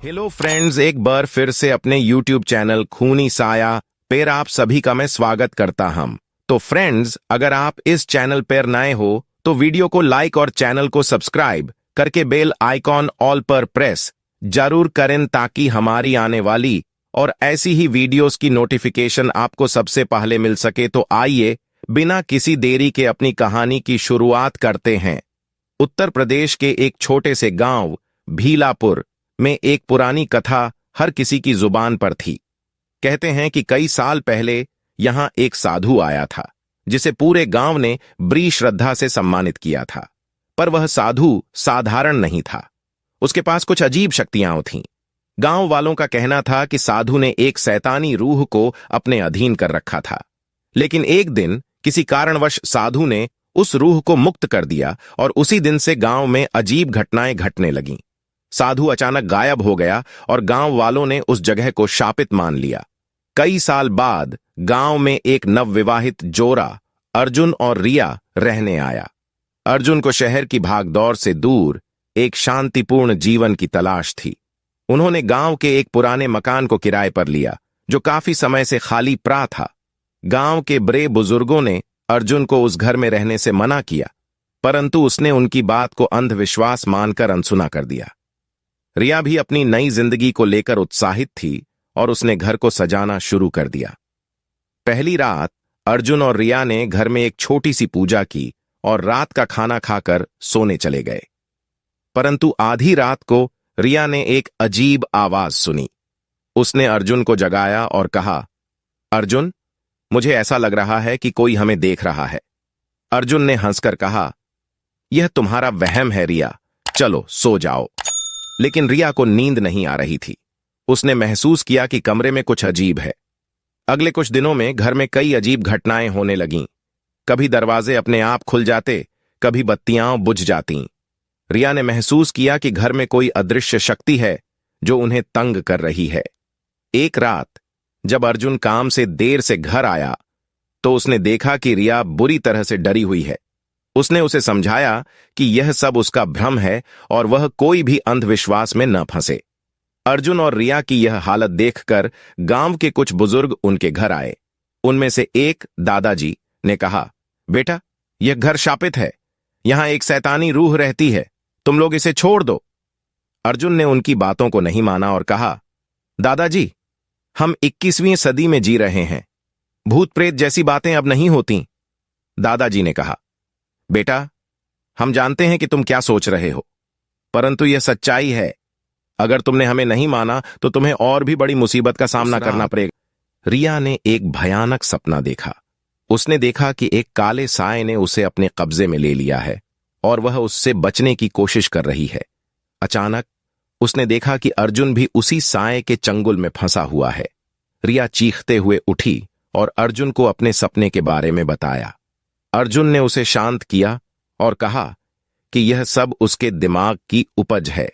Hello friends, एक बार फिर से अपने YouTube चैनल खूनी साया पर आप सभी का मैं स्वागत करता हूं। तो फ्रेंड्स, अगर आप इस चैनल पर नए हो तो वीडियो को लाइक और चैनल को सब्सक्राइब करके बेल आइकॉन ऑल पर प्रेस जरूर करें ताकि हमारी आने वाली और ऐसी ही वीडियोस की नोटिफिकेशन आपको सबसे पहले मिल सके। तो आइए बिना किसी देरी के अपनी कहानी की शुरुआत करते हैं। उत्तर प्रदेश के एक छोटे से गांव भीलापुर में एक पुरानी कथा हर किसी की जुबान पर थी। कहते हैं कि कई साल पहले यहां एक साधु आया था जिसे पूरे गांव ने बड़ी श्रद्धा से सम्मानित किया था। पर वह साधु साधारण नहीं था, उसके पास कुछ अजीब शक्तियां थीं। गांव वालों का कहना था कि साधु ने एक शैतानी रूह को अपने अधीन कर रखा था। लेकिन एक दिन किसी कारणवश साधु ने उस रूह को मुक्त कर दिया और उसी दिन से गांव में अजीब घटनाएं घटने लगीं। साधु अचानक गायब हो गया और गांव वालों ने उस जगह को शापित मान लिया। कई साल बाद गांव में एक नवविवाहित जोड़ा अर्जुन और रिया रहने आया। अर्जुन को शहर की भागदौड़ से दूर एक शांतिपूर्ण जीवन की तलाश थी। उन्होंने गांव के एक पुराने मकान को किराए पर लिया जो काफी समय से खाली पड़ा था। गांव के बड़े बुजुर्गों ने अर्जुन को उस घर में रहने से मना किया, परंतु उसने उनकी बात को अंधविश्वास मानकर अनसुना कर दिया। रिया भी अपनी नई जिंदगी को लेकर उत्साहित थी और उसने घर को सजाना शुरू कर दिया। पहली रात अर्जुन और रिया ने घर में एक छोटी सी पूजा की और रात का खाना खाकर सोने चले गए। परंतु आधी रात को रिया ने एक अजीब आवाज सुनी। उसने अर्जुन को जगाया और कहा, अर्जुन, मुझे ऐसा लग रहा है कि कोई हमें देख रहा है। अर्जुन ने हंसकर कहा, यह तुम्हारा वहम है रिया, चलो सो जाओ। लेकिन रिया को नींद नहीं आ रही थी। उसने महसूस किया कि कमरे में कुछ अजीब है। अगले कुछ दिनों में घर में कई अजीब घटनाएं होने लगीं। कभी दरवाजे अपने आप खुल जाते, कभी बत्तियां बुझ जातीं। रिया ने महसूस किया कि घर में कोई अदृश्य शक्ति है जो उन्हें तंग कर रही है। एक रात जब अर्जुन काम से देर से घर आया तो उसने देखा कि रिया बुरी तरह से डरी हुई है। उसने उसे समझाया कि यह सब उसका भ्रम है और वह कोई भी अंधविश्वास में न फंसे। अर्जुन और रिया की यह हालत देखकर गांव के कुछ बुजुर्ग उनके घर आए। उनमें से एक दादाजी ने कहा, बेटा, यह घर शापित है, यहां एक शैतानी रूह रहती है, तुम लोग इसे छोड़ दो। अर्जुन ने उनकी बातों को नहीं माना और कहा, दादाजी, हम 21वीं सदी में जी रहे हैं, भूत प्रेत जैसी बातें अब नहीं होती। दादाजी ने कहा, बेटा, हम जानते हैं कि तुम क्या सोच रहे हो, परंतु यह सच्चाई है। अगर तुमने हमें नहीं माना तो तुम्हें और भी बड़ी मुसीबत का सामना करना पड़ेगा। रिया ने एक भयानक सपना देखा। उसने देखा कि एक काले साए ने उसे अपने कब्जे में ले लिया है और वह उससे बचने की कोशिश कर रही है। अचानक उसने देखा कि अर्जुन भी उसी साए के चंगुल में फंसा हुआ है। रिया चीखते हुए उठी और अर्जुन को अपने सपने के बारे में बताया। अर्जुन ने उसे शांत किया और कहा कि यह सब उसके दिमाग की उपज है।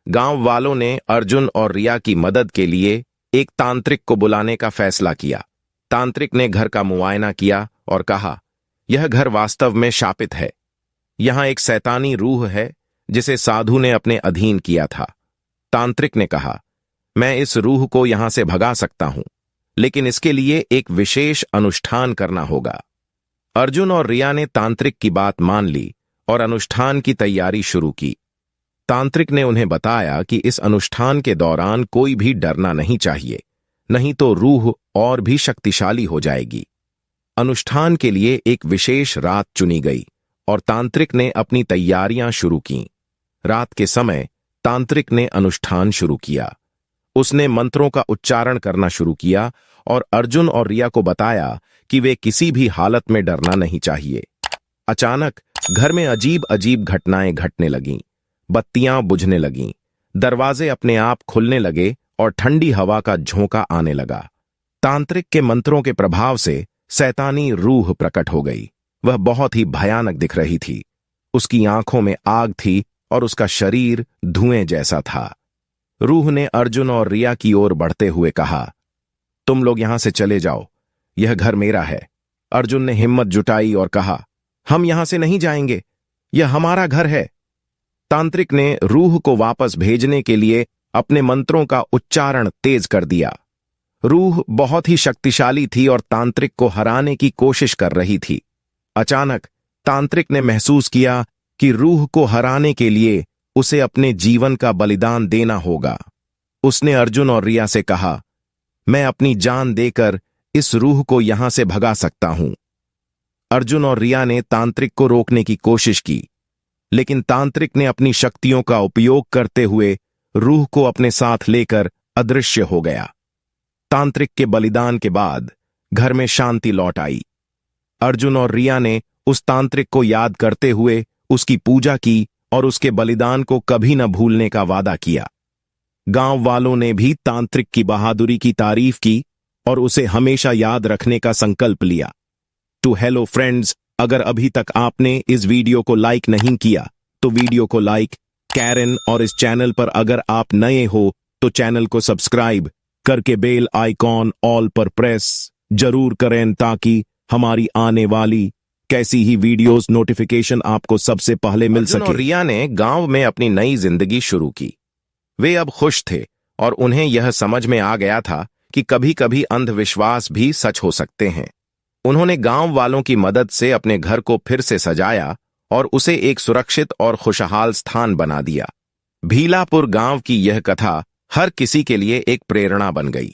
गांव वालों ने अर्जुन और रिया की मदद के लिए एक तांत्रिक को बुलाने का फैसला किया। तांत्रिक ने घर का मुआयना किया और कहा, यह घर वास्तव में शापित है। यहां एक शैतानी रूह है जिसे साधु ने अपने अधीन किया था। तांत्रिक ने कहा, मैं इस रूह को यहां से भगा सकता हूं, लेकिन इसके लिए एक विशेष अनुष्ठान करना होगा। अर्जुन और रिया ने तांत्रिक की बात मान ली और अनुष्ठान की तैयारी शुरू की। तांत्रिक ने उन्हें बताया कि इस अनुष्ठान के दौरान कोई भी डरना नहीं चाहिए, नहीं तो रूह और भी शक्तिशाली हो जाएगी। अनुष्ठान के लिए एक विशेष रात चुनी गई और तांत्रिक ने अपनी तैयारियां शुरू कीं। रात के समय तांत्रिक ने अनुष्ठान शुरू किया। उसने मंत्रों का उच्चारण करना शुरू किया और अर्जुन और रिया को बताया कि वे किसी भी हालत में डरना नहीं चाहिए। अचानक घर में अजीब अजीब घटनाएं घटने लगीं। बत्तियां बुझने लगीं, दरवाजे अपने आप खुलने लगे और ठंडी हवा का झोंका आने लगा। तांत्रिक के मंत्रों के प्रभाव से शैतानी रूह प्रकट हो गई। वह बहुत ही भयानक दिख रही थी। उसकी आंखों में आग थी और उसका शरीर धुएं जैसा था। रूह ने अर्जुन और रिया की ओर बढ़ते हुए कहा, तुम लोग यहां से चले जाओ, यह घर मेरा है। अर्जुन ने हिम्मत जुटाई और कहा, हम यहां से नहीं जाएंगे, यह हमारा घर है। तांत्रिक ने रूह को वापस भेजने के लिए अपने मंत्रों का उच्चारण तेज कर दिया। रूह बहुत ही शक्तिशाली थी और तांत्रिक को हराने की कोशिश कर रही थी। अचानक तांत्रिक ने महसूस किया कि रूह को हराने के लिए उसे अपने जीवन का बलिदान देना होगा। उसने अर्जुन और रिया से कहा, मैं अपनी जान देकर इस रूह को यहां से भगा सकता हूं। अर्जुन और रिया ने तांत्रिक को रोकने की कोशिश की, लेकिन तांत्रिक ने अपनी शक्तियों का उपयोग करते हुए रूह को अपने साथ लेकर अदृश्य हो गया। तांत्रिक के बलिदान के बाद घर में शांति लौट आई। अर्जुन और रिया ने उस तांत्रिक को याद करते हुए उसकी पूजा की और उसके बलिदान को कभी न भूलने का वादा किया। गांव वालों ने भी तांत्रिक की बहादुरी की तारीफ की और उसे हमेशा याद रखने का संकल्प लिया। तो हेलो फ्रेंड्स, अगर अभी तक आपने इस वीडियो को लाइक नहीं किया तो वीडियो को लाइक कैरन, और इस चैनल पर अगर आप नए हो तो चैनल को सब्सक्राइब करके बेल आइकॉन ऑल पर प्रेस जरूर करें ताकि हमारी आने वाली कैसी ही वीडियोस नोटिफिकेशन आपको सबसे पहले मिल सके। अर्जुन और रिया ने गांव में अपनी नई जिंदगी शुरू की। वे अब खुश थे और उन्हें यह समझ में आ गया था कि कभी कभी अंधविश्वास भी सच हो सकते हैं। उन्होंने गांव वालों की मदद से अपने घर को फिर से सजाया और उसे एक सुरक्षित और खुशहाल स्थान बना दिया। भीलापुर गांव की यह कथा हर किसी के लिए एक प्रेरणा बन गई।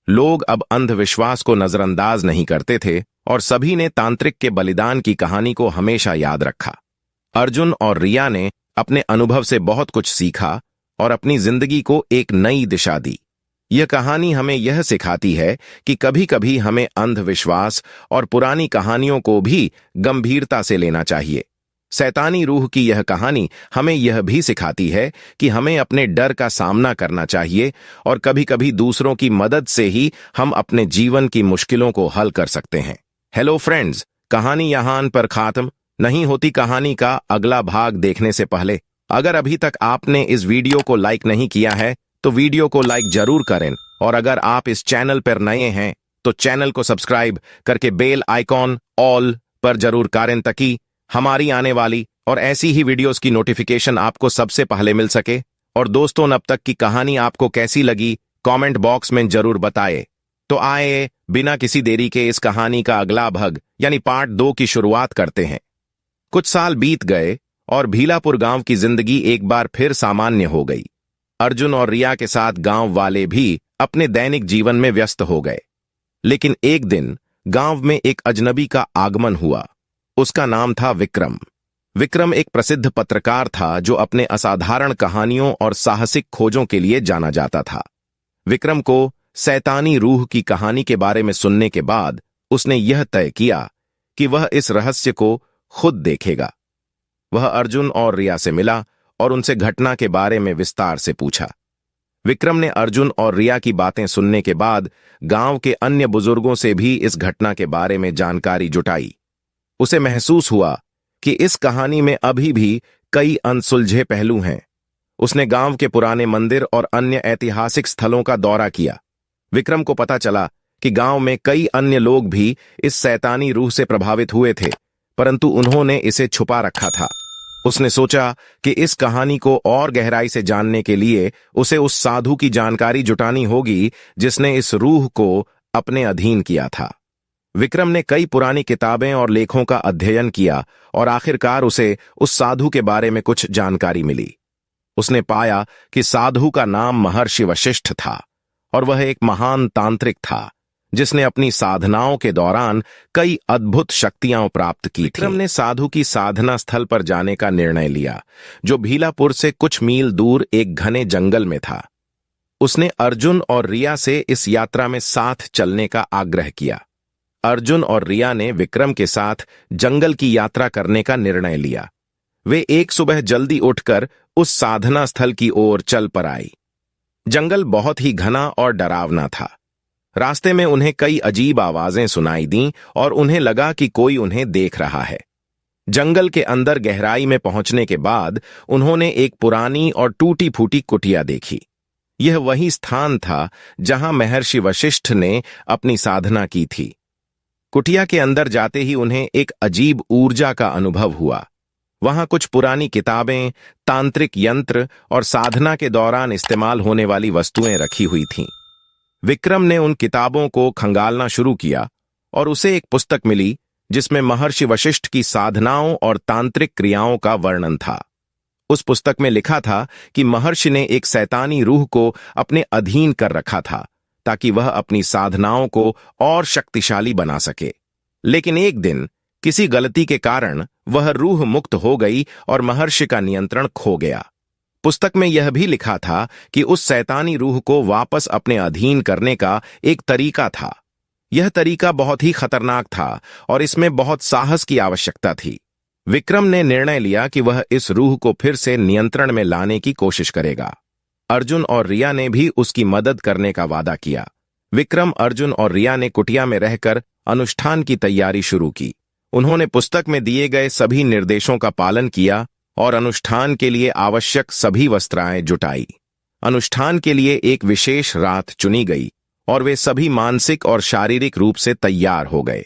लोग अब अंधविश्वास को नजरअंदाज नहीं करते थे और सभी ने तांत्रिक के बलिदान की कहानी को हमेशा याद रखा। अर्जुन और रिया ने अपने अनुभव से बहुत कुछ सीखा और अपनी जिंदगी को एक नई दिशा दी। यह कहानी हमें यह सिखाती है कि कभी कभी हमें अंधविश्वास और पुरानी कहानियों को भी गंभीरता से लेना चाहिए। शैतानी रूह की यह कहानी हमें यह भी सिखाती है कि हमें अपने डर का सामना करना चाहिए और कभी कभी दूसरों की मदद से ही हम अपने जीवन की मुश्किलों को हल कर सकते हैं। हेलो फ्रेंड्स, कहानी यहां पर खत्म नहीं होती। कहानी का अगला भाग देखने से पहले अगर अभी तक आपने इस वीडियो को लाइक नहीं किया है तो वीडियो को लाइक जरूर करें, और अगर आप इस चैनल पर नए हैं तो चैनल को सब्सक्राइब करके बेल आइकॉन ऑल पर जरूर करें ताकि हमारी आने वाली और ऐसी ही वीडियोस की नोटिफिकेशन आपको सबसे पहले मिल सके। और दोस्तों, अब तक की कहानी आपको कैसी लगी कमेंट बॉक्स में जरूर बताएं। तो आए बिना किसी देरी के इस कहानी का अगला भाग यानी पार्ट 2 की शुरुआत करते हैं। कुछ साल बीत गए और भीलापुर गांव की जिंदगी एक बार फिर सामान्य हो गई। अर्जुन और रिया के साथ गांव वाले भी अपने दैनिक जीवन में व्यस्त हो गए। लेकिन एक दिन गांव में एक अजनबी का आगमन हुआ। उसका नाम था विक्रम। विक्रम एक प्रसिद्ध पत्रकार था जो अपने असाधारण कहानियों और साहसिक खोजों के लिए जाना जाता था। विक्रम को शैतानी रूह की कहानी के बारे में सुनने के बाद उसने यह तय किया कि वह इस रहस्य को खुद देखेगा। वह अर्जुन और रिया से मिला और उनसे घटना के बारे में विस्तार से पूछा। विक्रम ने अर्जुन और रिया की बातें सुनने के बाद गांव के अन्य बुजुर्गों से भी इस घटना के बारे में जानकारी जुटाई। उसे महसूस हुआ कि इस कहानी में अभी भी कई अनसुलझे पहलू हैं। उसने गांव के पुराने मंदिर और अन्य ऐतिहासिक स्थलों का दौरा किया। विक्रम को पता चला कि गांव में कई अन्य लोग भी इस शैतानी रूह से प्रभावित हुए थे, परंतु उन्होंने इसे छुपा रखा था। उसने सोचा कि इस कहानी को और गहराई से जानने के लिए उसे उस साधु की जानकारी जुटानी होगी जिसने इस रूह को अपने अधीन किया था। विक्रम ने कई पुरानी किताबें और लेखों का अध्ययन किया और आखिरकार उसे उस साधु के बारे में कुछ जानकारी मिली। उसने पाया कि साधु का नाम महर्षि वशिष्ठ था और वह एक महान तांत्रिक था जिसने अपनी साधनाओं के दौरान कई अद्भुत शक्तियां प्राप्त की थीं। विक्रम ने साधु की साधना स्थल पर जाने का निर्णय लिया, जो भीलापुर से कुछ मील दूर एक घने जंगल में था। उसने अर्जुन और रिया से इस यात्रा में साथ चलने का आग्रह किया। अर्जुन और रिया ने विक्रम के साथ जंगल की यात्रा करने का निर्णय लिया। वे एक सुबह जल्दी उठकर उस साधना स्थल की ओर चल पर आई। जंगल बहुत ही घना और डरावना था। रास्ते में उन्हें कई अजीब आवाजें सुनाई दीं और उन्हें लगा कि कोई उन्हें देख रहा है। जंगल के अंदर गहराई में पहुंचने के बाद उन्होंने एक पुरानी और टूटी फूटी कुटिया देखी। यह वही स्थान था जहां महर्षि वशिष्ठ ने अपनी साधना की थी। कुटिया के अंदर जाते ही उन्हें एक अजीब ऊर्जा का अनुभव हुआ। वहां कुछ पुरानी किताबें, तांत्रिक यंत्र और साधना के दौरान इस्तेमाल होने वाली वस्तुएं रखी हुई थीं। विक्रम ने उन किताबों को खंगालना शुरू किया और उसे एक पुस्तक मिली जिसमें महर्षि वशिष्ठ की साधनाओं और तांत्रिक क्रियाओं का वर्णन था। उस पुस्तक में लिखा था कि महर्षि ने एक शैतानी रूह को अपने अधीन कर रखा था ताकि वह अपनी साधनाओं को और शक्तिशाली बना सके। लेकिन एक दिन किसी गलती के कारण वह रूह मुक्त हो गई और महर्षि का नियंत्रण खो गया। पुस्तक में यह भी लिखा था कि उस शैतानी रूह को वापस अपने अधीन करने का एक तरीका था। यह तरीका बहुत ही खतरनाक था और इसमें बहुत साहस की आवश्यकता थी। विक्रम ने निर्णय लिया कि वह इस रूह को फिर से नियंत्रण में लाने की कोशिश करेगा। अर्जुन और रिया ने भी उसकी मदद करने का वादा किया। विक्रम, अर्जुन और रिया ने कुटिया में रहकर अनुष्ठान की तैयारी शुरू की। उन्होंने पुस्तक में दिए गए सभी निर्देशों का पालन किया और अनुष्ठान के लिए आवश्यक सभी वस्त्राएं जुटाई। अनुष्ठान के लिए एक विशेष रात चुनी गई और वे सभी मानसिक और शारीरिक रूप से तैयार हो गए।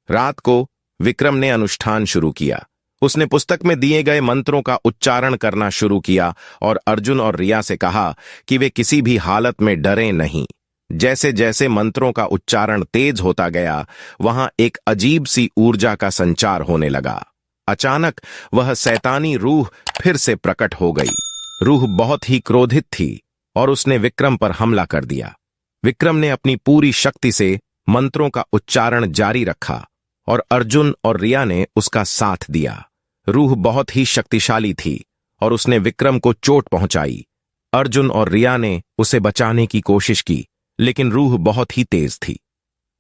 रात को विक्रम ने अनुष्ठान शुरू किया। उसने पुस्तक में दिए गए मंत्रों का उच्चारण करना शुरू किया और अर्जुन और रिया से कहा कि वे किसी भी हालत में डरें नहीं। जैसे जैसे मंत्रों का उच्चारण तेज होता गया, वहां एक अजीब सी ऊर्जा का संचार होने लगा। अचानक वह शैतानी रूह फिर से प्रकट हो गई। रूह बहुत ही क्रोधित थी और उसने विक्रम पर हमला कर दिया। विक्रम ने अपनी पूरी शक्ति से मंत्रों का उच्चारण जारी रखा और अर्जुन और रिया ने उसका साथ दिया। रूह बहुत ही शक्तिशाली थी और उसने विक्रम को चोट पहुंचाई। अर्जुन और रिया ने उसे बचाने की कोशिश की, लेकिन रूह बहुत ही तेज थी।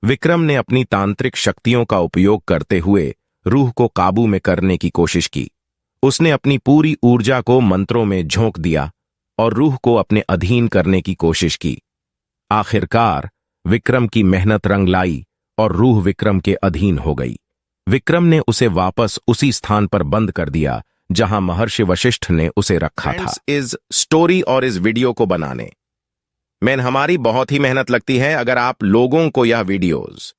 विक्रम ने अपनी तांत्रिक शक्तियों का उपयोग करते हुए रूह को काबू में करने की कोशिश की। उसने अपनी पूरी ऊर्जा को मंत्रों में झोंक दिया और रूह को अपने अधीन करने की कोशिश की। आखिरकार विक्रम की मेहनत रंग लाई और रूह विक्रम के अधीन हो गई। विक्रम ने उसे वापस उसी स्थान पर बंद कर दिया जहां महर्षि वशिष्ठ ने उसे रखा था। इस स्टोरी और इस वीडियो को बनाने में हमारी बहुत ही मेहनत लगती है। अगर आप लोगों को यह वीडियोस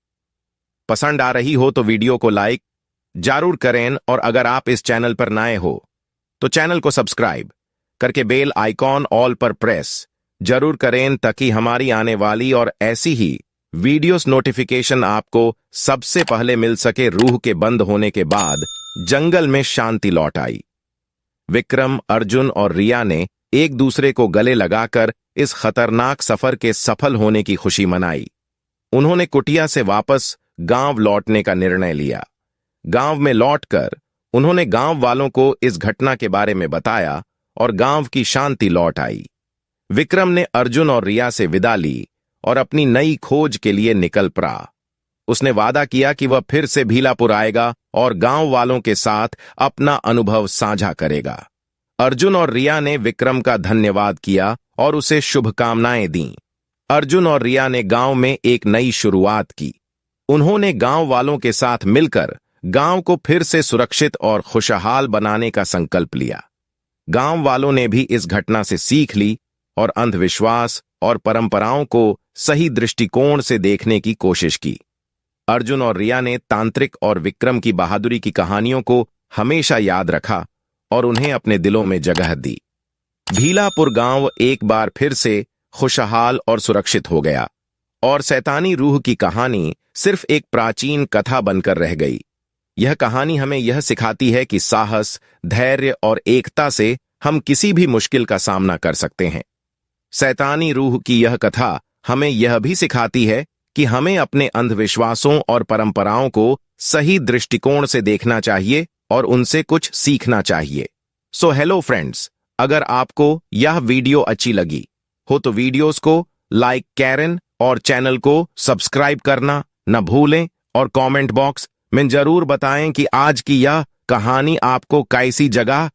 पसंद आ रही हो तो वीडियो को लाइक जरूर करें और अगर आप इस चैनल पर नए हो तो चैनल को सब्सक्राइब करके बेल आइकॉन ऑल पर प्रेस जरूर करें ताकि हमारी आने वाली और ऐसी ही वीडियोस नोटिफिकेशन आपको सबसे पहले मिल सके। रूह के बंद होने के बाद जंगल में शांति लौट आई। विक्रम, अर्जुन और रिया ने एक दूसरे को गले लगाकर इस खतरनाक सफर के सफल होने की खुशी मनाई। उन्होंने कुटिया से वापस गांव लौटने का निर्णय लिया। गांव में लौटकर उन्होंने गांव वालों को इस घटना के बारे में बताया और गांव की शांति लौट आई। विक्रम ने अर्जुन और रिया से विदा ली और अपनी नई खोज के लिए निकल पड़ा। उसने वादा किया कि वह फिर से भीलापुर आएगा और गांव वालों के साथ अपना अनुभव साझा करेगा। अर्जुन और रिया ने विक्रम का धन्यवाद किया और उसे शुभकामनाएं दीं। अर्जुन और रिया ने गांव में एक नई शुरुआत की। उन्होंने गांव वालों के साथ मिलकर गांव को फिर से सुरक्षित और खुशहाल बनाने का संकल्प लिया। गांव वालों ने भी इस घटना से सीख ली और अंधविश्वास और परंपराओं को सही दृष्टिकोण से देखने की कोशिश की। अर्जुन और रिया ने तांत्रिक और विक्रम की बहादुरी की कहानियों को हमेशा याद रखा और उन्हें अपने दिलों में जगह दी। भीलापुर गांव एक बार फिर से खुशहाल और सुरक्षित हो गया और शैतानी रूह की कहानी सिर्फ एक प्राचीन कथा बनकर रह गई। यह कहानी हमें यह सिखाती है कि साहस, धैर्य और एकता से हम किसी भी मुश्किल का सामना कर सकते हैं। शैतानी रूह की यह कथा हमें यह भी सिखाती है कि हमें अपने अंधविश्वासों और परंपराओं को सही दृष्टिकोण से देखना चाहिए और उनसे कुछ सीखना चाहिए। सो हेलो फ्रेंड्स, अगर आपको यह वीडियो अच्छी लगी हो तो वीडियोस को लाइक करें और चैनल को सब्सक्राइब करना न भूलें और कमेंट बॉक्स में जरूर बताएं कि आज की यह कहानी आपको कैसी जगह